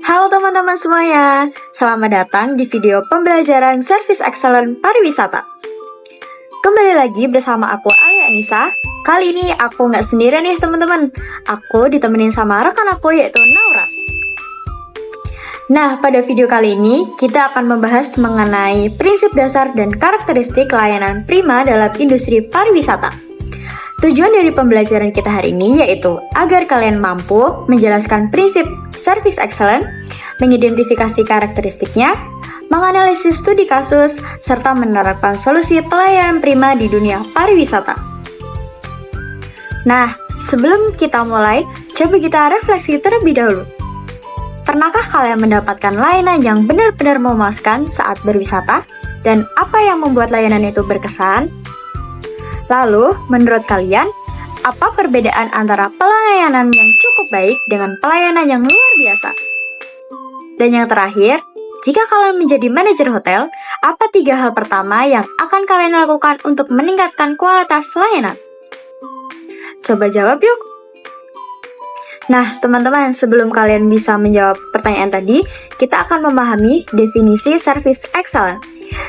Halo teman-teman semuanya, selamat datang di video pembelajaran Service Excellence Pariwisata. Kembali lagi bersama aku Alia Anissa. Kali ini aku nggak sendirian nih teman-teman. Aku ditemenin sama rekan aku yaitu Naura. Nah, pada video kali ini kita akan membahas mengenai prinsip dasar dan karakteristik layanan prima dalam industri pariwisata. Tujuan dari pembelajaran kita hari ini yaitu agar kalian mampu menjelaskan prinsip Service Excellence, mengidentifikasi karakteristiknya, menganalisis studi kasus, serta menerapkan solusi pelayanan prima di dunia pariwisata. Nah, sebelum kita mulai, coba kita refleksi terlebih dahulu. Pernahkah kalian mendapatkan layanan yang benar-benar memuaskan saat berwisata? Dan apa yang membuat layanan itu berkesan? Lalu, menurut kalian, apa perbedaan antara pelayanan yang cukup baik dengan pelayanan yang luar biasa? Dan yang terakhir, jika kalian menjadi manajer hotel, apa 3 hal pertama yang akan kalian lakukan untuk meningkatkan kualitas layanan? Coba jawab yuk! Nah, teman-teman, sebelum kalian bisa menjawab pertanyaan tadi, kita akan memahami definisi Service Excellence.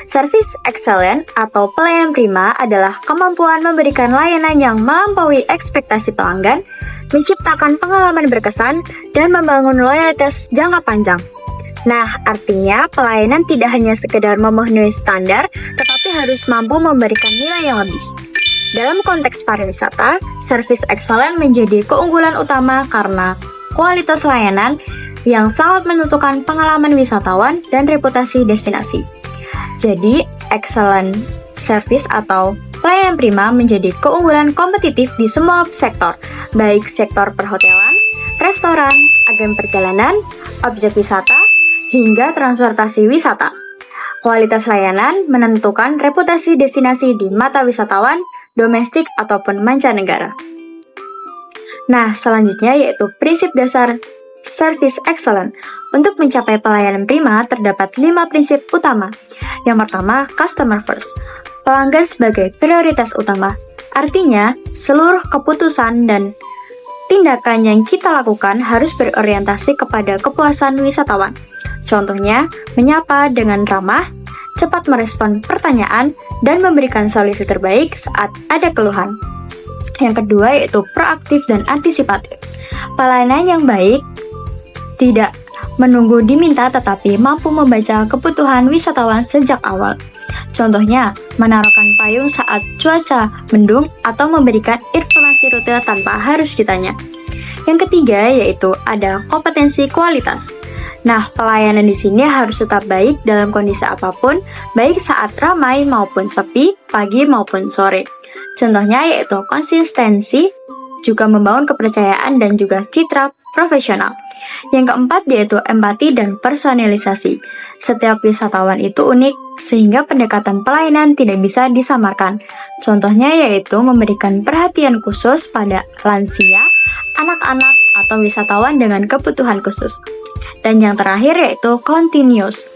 Service Excellence atau pelayanan prima adalah kemampuan memberikan layanan yang melampaui ekspektasi pelanggan, menciptakan pengalaman berkesan, dan membangun loyalitas jangka panjang. Nah, artinya pelayanan tidak hanya sekedar memenuhi standar, tetapi harus mampu memberikan nilai yang lebih. Dalam konteks pariwisata, Service Excellence menjadi keunggulan utama karena kualitas layanan yang sangat menentukan pengalaman wisatawan dan reputasi destinasi. Jadi, excellent service atau pelayanan prima menjadi keunggulan kompetitif di semua sektor, baik sektor perhotelan, restoran, agen perjalanan, objek wisata, hingga transportasi wisata. Kualitas layanan menentukan reputasi destinasi di mata wisatawan, domestik ataupun mancanegara. Nah, selanjutnya yaitu prinsip dasar Service Excellence. Untuk mencapai pelayanan prima, terdapat 5 prinsip utama. Yang pertama, customer first. Pelanggan sebagai prioritas utama. Artinya, seluruh keputusan dan tindakan yang kita lakukan harus berorientasi kepada kepuasan wisatawan. Contohnya, menyapa dengan ramah, cepat merespon pertanyaan, dan memberikan solusi terbaik saat ada keluhan. Yang kedua yaitu proaktif dan antisipatif. Pelayanan yang baik tidak menunggu diminta tetapi mampu membaca kebutuhan wisatawan sejak awal. Contohnya, menaruhkan payung saat cuaca mendung atau memberikan informasi rute tanpa harus ditanya. Yang ketiga yaitu ada kompetensi kualitas. Nah, pelayanan di sini harus tetap baik dalam kondisi apapun, baik saat ramai maupun sepi, pagi maupun sore. Contohnya yaitu konsistensi, juga membangun kepercayaan dan juga citra profesional. Yang keempat yaitu empati dan personalisasi. Setiap wisatawan itu unik, sehingga pendekatan pelayanan tidak bisa disamarkan. Contohnya yaitu memberikan perhatian khusus pada lansia, anak-anak, atau wisatawan dengan kebutuhan khusus. Dan yang terakhir yaitu continuous.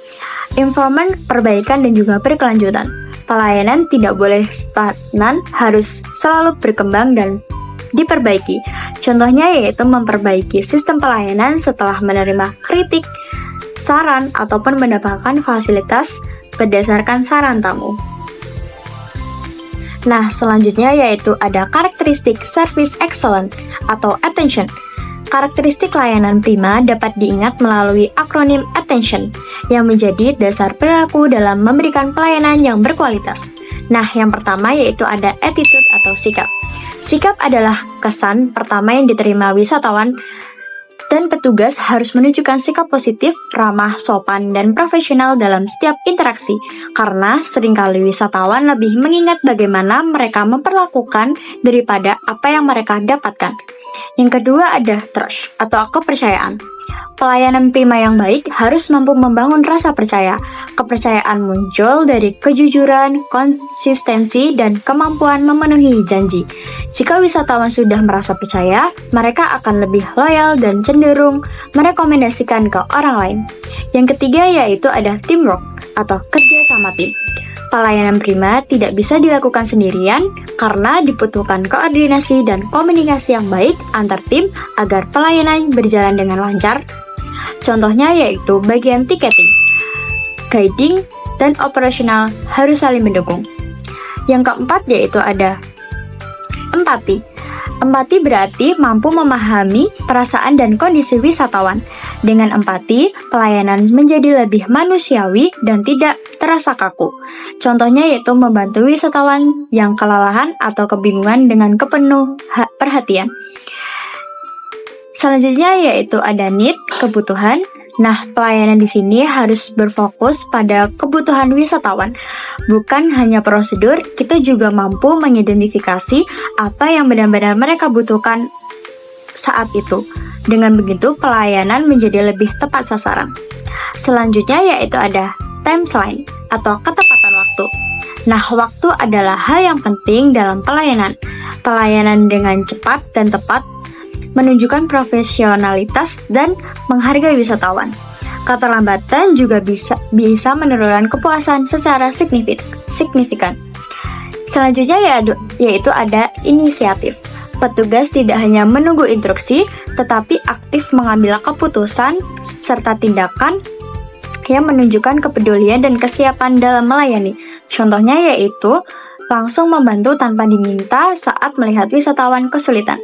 Improvement, perbaikan, dan juga berkelanjutan. Pelayanan tidak boleh stagnan, harus selalu berkembang dan diperbaiki. Contohnya yaitu memperbaiki sistem pelayanan setelah menerima kritik, saran, ataupun mendapatkan fasilitas berdasarkan saran tamu. Nah, selanjutnya yaitu ada karakteristik Service Excellence atau attention. Karakteristik layanan prima dapat diingat melalui akronim attention yang menjadi dasar perilaku dalam memberikan pelayanan yang berkualitas. Nah, yang pertama yaitu ada attitude atau sikap. Sikap adalah kesan pertama yang diterima wisatawan dan petugas harus menunjukkan sikap positif, ramah, sopan, dan profesional dalam setiap interaksi karena seringkali wisatawan lebih mengingat bagaimana mereka memperlakukan daripada apa yang mereka dapatkan. Yang kedua ada trust atau kepercayaan. Pelayanan prima yang baik harus mampu membangun rasa percaya. Kepercayaan muncul dari kejujuran, konsistensi, dan kemampuan memenuhi janji. Jika wisatawan sudah merasa percaya, mereka akan lebih loyal dan cenderung merekomendasikan ke orang lain. Yang ketiga yaitu ada teamwork atau kerja sama tim. Pelayanan prima tidak bisa dilakukan sendirian karena dibutuhkan koordinasi dan komunikasi yang baik antar tim agar pelayanan berjalan dengan lancar. Contohnya yaitu bagian tiketing, guiding, dan operasional harus saling mendukung. Yang keempat yaitu ada empati. Empati berarti mampu memahami perasaan dan kondisi wisatawan. Dengan empati, pelayanan menjadi lebih manusiawi dan tidak terasa kaku. Contohnya yaitu membantu wisatawan yang kelelahan atau kebingungan dengan penuh perhatian. Selanjutnya yaitu ada need, kebutuhan. Nah, pelayanan di sini harus berfokus pada kebutuhan wisatawan. Bukan hanya prosedur, kita juga mampu mengidentifikasi apa yang benar-benar mereka butuhkan saat itu. Dengan begitu, pelayanan menjadi lebih tepat sasaran. Selanjutnya yaitu ada timeline atau ketepatan waktu. Nah, waktu adalah hal yang penting dalam pelayanan. Pelayanan dengan cepat dan tepat menunjukkan profesionalitas dan menghargai wisatawan. Keterlambatan juga bisa menurunkan kepuasan secara signifikan. Selanjutnya yaitu ada inisiatif. Petugas tidak hanya menunggu instruksi, tetapi aktif mengambil keputusan serta tindakan yang menunjukkan kepedulian dan kesiapan dalam melayani. Contohnya yaitu langsung membantu tanpa diminta saat melihat wisatawan kesulitan.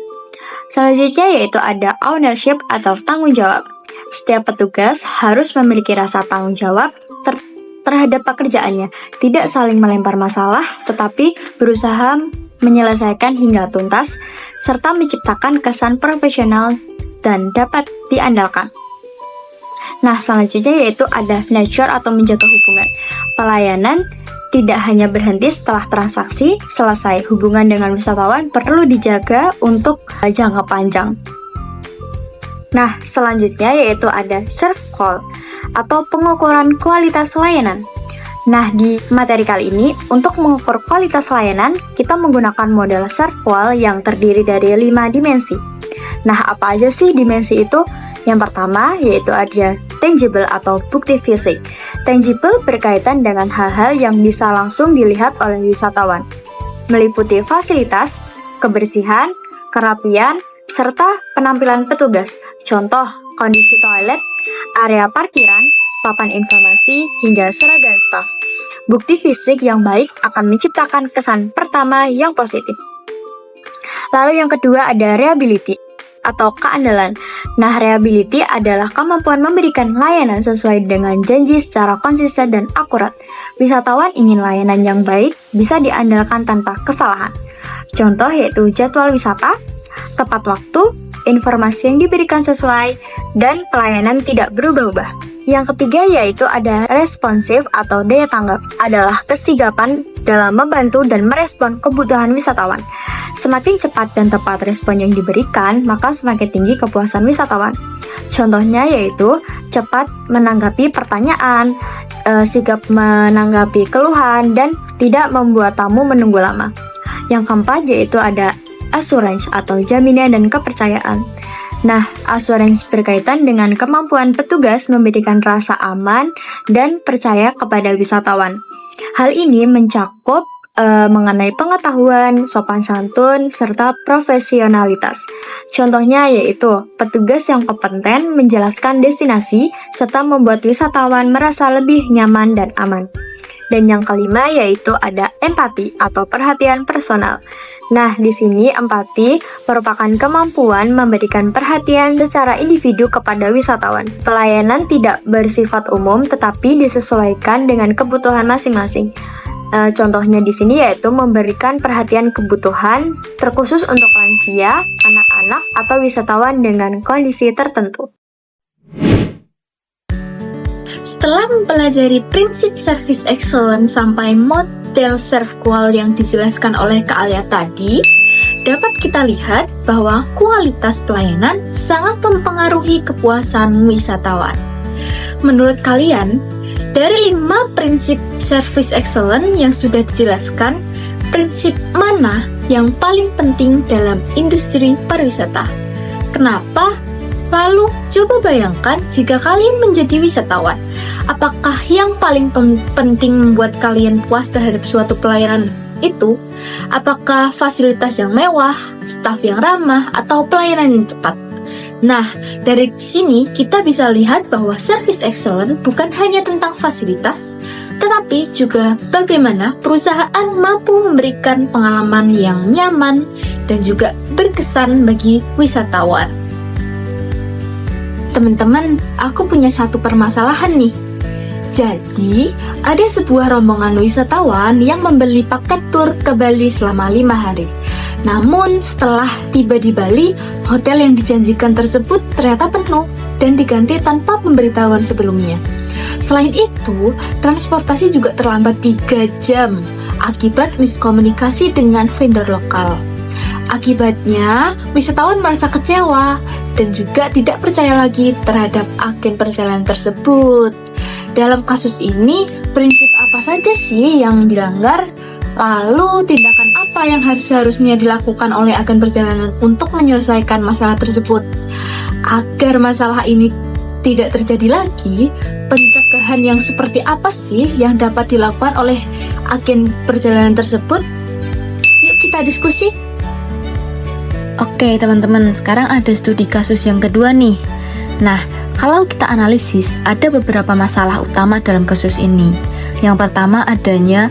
Selanjutnya yaitu ada ownership atau tanggung jawab. Setiap petugas harus memiliki rasa tanggung jawab terhadap pekerjaannya, tidak saling melempar masalah, tetapi berusaha menyelesaikan hingga tuntas, serta menciptakan kesan profesional dan dapat diandalkan. Nah, selanjutnya yaitu ada nurture atau menjaga hubungan. Pelayanan tidak hanya berhenti setelah transaksi selesai, hubungan dengan wisatawan perlu dijaga untuk jangka panjang. Nah, selanjutnya yaitu ada serve call atau pengukuran kualitas layanan. Nah, di materi kali ini, untuk mengukur kualitas layanan, kita menggunakan model serve call yang terdiri dari 5 dimensi. Nah, apa aja sih dimensi itu? Yang pertama yaitu ada tangible atau bukti fisik. Tangible berkaitan dengan hal-hal yang bisa langsung dilihat oleh wisatawan, meliputi fasilitas, kebersihan, kerapian, serta penampilan petugas. Contoh, kondisi toilet, area parkiran, papan informasi, hingga seragam staf. Bukti fisik yang baik akan menciptakan kesan pertama yang positif. Lalu yang kedua ada reliability atau keandalan. Nah, reliability adalah kemampuan memberikan layanan sesuai dengan janji secara konsisten dan akurat. Wisatawan ingin layanan yang baik bisa diandalkan tanpa kesalahan. Contoh yaitu jadwal wisata, tepat waktu, informasi yang diberikan sesuai, dan pelayanan tidak berubah-ubah. Yang ketiga yaitu ada responsif atau daya tanggap, adalah kesigapan dalam membantu dan merespon kebutuhan wisatawan. Semakin cepat dan tepat respon yang diberikan, maka semakin tinggi kepuasan wisatawan. Contohnya yaitu cepat menanggapi pertanyaan, sigap menanggapi keluhan, dan tidak membuat tamu menunggu lama. Yang keempat yaitu ada assurance atau jaminan dan kepercayaan. Nah, assurance berkaitan dengan kemampuan petugas memberikan rasa aman dan percaya kepada wisatawan. Hal ini mencakup mengenai pengetahuan, sopan santun, serta profesionalitas. Contohnya yaitu petugas yang kompeten menjelaskan destinasi serta membuat wisatawan merasa lebih nyaman dan aman. Dan yang kelima yaitu ada empati atau perhatian personal. Nah, di sini empati merupakan kemampuan memberikan perhatian secara individu kepada wisatawan. Pelayanan tidak bersifat umum tetapi disesuaikan dengan kebutuhan masing-masing. Contohnya di sini yaitu memberikan perhatian kebutuhan terkhusus untuk lansia, anak-anak, atau wisatawan dengan kondisi tertentu. Setelah mempelajari prinsip service excellence sampai model serve qual yang dijelaskan oleh Kak Alia tadi, dapat kita lihat bahwa kualitas pelayanan sangat mempengaruhi kepuasan wisatawan. Menurut kalian, dari 5 prinsip service excellence yang sudah dijelaskan, prinsip mana yang paling penting dalam industri pariwisata? Kenapa? Lalu, coba bayangkan jika kalian menjadi wisatawan, apakah yang paling penting membuat kalian puas terhadap suatu pelayanan itu? Apakah fasilitas yang mewah, staf yang ramah, atau pelayanan yang cepat? Nah, dari sini kita bisa lihat bahwa service excellence bukan hanya tentang fasilitas, tetapi juga bagaimana perusahaan mampu memberikan pengalaman yang nyaman dan juga berkesan bagi wisatawan. Teman-teman, aku punya satu permasalahan nih. Jadi, ada sebuah rombongan wisatawan yang membeli paket tur ke Bali selama 5 hari. Namun, setelah tiba di Bali, hotel yang dijanjikan tersebut ternyata penuh dan diganti tanpa pemberitahuan sebelumnya. Selain itu, transportasi juga terlambat 3 jam akibat miskomunikasi dengan vendor lokal. Akibatnya, wisatawan merasa kecewa dan juga tidak percaya lagi terhadap agen perjalanan tersebut. Dalam kasus ini, prinsip apa saja sih yang dilanggar? Lalu, tindakan apa yang seharusnya dilakukan oleh agen perjalanan untuk menyelesaikan masalah tersebut? Agar masalah ini tidak terjadi lagi, pencegahan yang seperti apa sih yang dapat dilakukan oleh agen perjalanan tersebut? Yuk kita diskusi. Oke teman-teman, sekarang ada studi kasus yang kedua nih. Nah, kalau kita analisis, ada beberapa masalah utama dalam kasus ini. Yang pertama adanya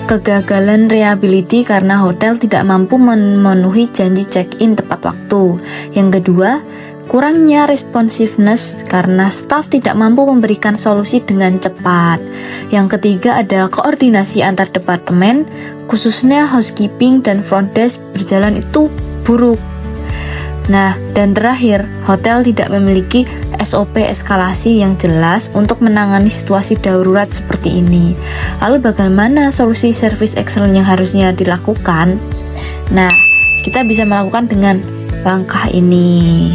kegagalan reliability karena hotel tidak mampu memenuhi janji check-in tepat waktu. Yang kedua, kurangnya responsiveness karena staf tidak mampu memberikan solusi dengan cepat. Yang ketiga ada koordinasi antar departemen, khususnya housekeeping dan front desk berjalan itu buruk. Nah, dan terakhir, hotel tidak memiliki SOP eskalasi yang jelas untuk menangani situasi darurat seperti ini. Lalu bagaimana solusi service excellence yang harusnya dilakukan? Nah, kita bisa melakukan dengan langkah ini.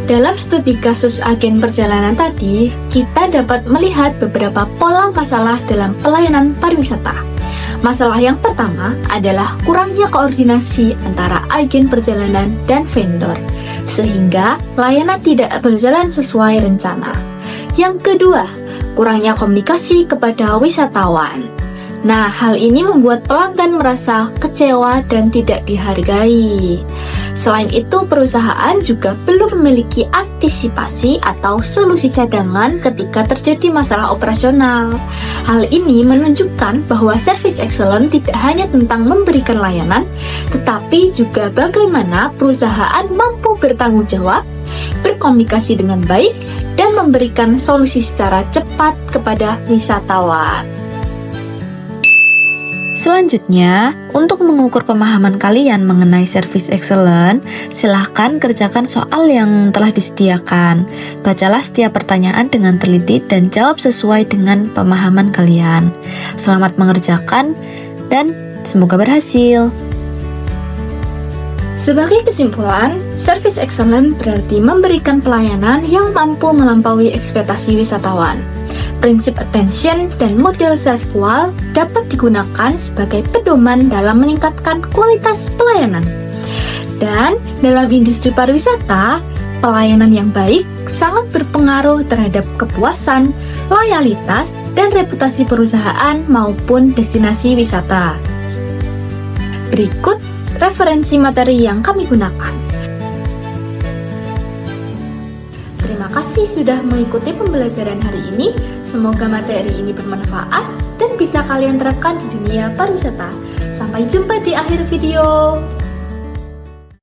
Dalam studi kasus agen perjalanan tadi, kita dapat melihat beberapa pola masalah dalam pelayanan pariwisata. Masalah yang pertama adalah kurangnya koordinasi antara agen perjalanan dan vendor, sehingga layanan tidak berjalan sesuai rencana. Yang kedua, kurangnya komunikasi kepada wisatawan. Nah, hal ini membuat pelanggan merasa kecewa dan tidak dihargai. Selain itu, perusahaan juga belum memiliki antisipasi atau solusi cadangan ketika terjadi masalah operasional. Hal ini menunjukkan bahwa service excellence tidak hanya tentang memberikan layanan, tetapi juga bagaimana perusahaan mampu bertanggung jawab, berkomunikasi dengan baik, dan memberikan solusi secara cepat kepada wisatawan. Selanjutnya, untuk mengukur pemahaman kalian mengenai service excellence, silahkan kerjakan soal yang telah disediakan. Bacalah setiap pertanyaan dengan teliti dan jawab sesuai dengan pemahaman kalian. Selamat mengerjakan dan semoga berhasil. Sebagai kesimpulan, service excellence berarti memberikan pelayanan yang mampu melampaui ekspektasi wisatawan. Prinsip attention dan model serve qual dapat digunakan sebagai pedoman dalam meningkatkan kualitas pelayanan. Dan dalam industri pariwisata, pelayanan yang baik sangat berpengaruh terhadap kepuasan, loyalitas, dan reputasi perusahaan maupun destinasi wisata. Berikut referensi materi yang kami gunakan. Terima kasih sudah mengikuti pembelajaran hari ini. Semoga materi ini bermanfaat dan bisa kalian terapkan di dunia pariwisata. Sampai jumpa di akhir video.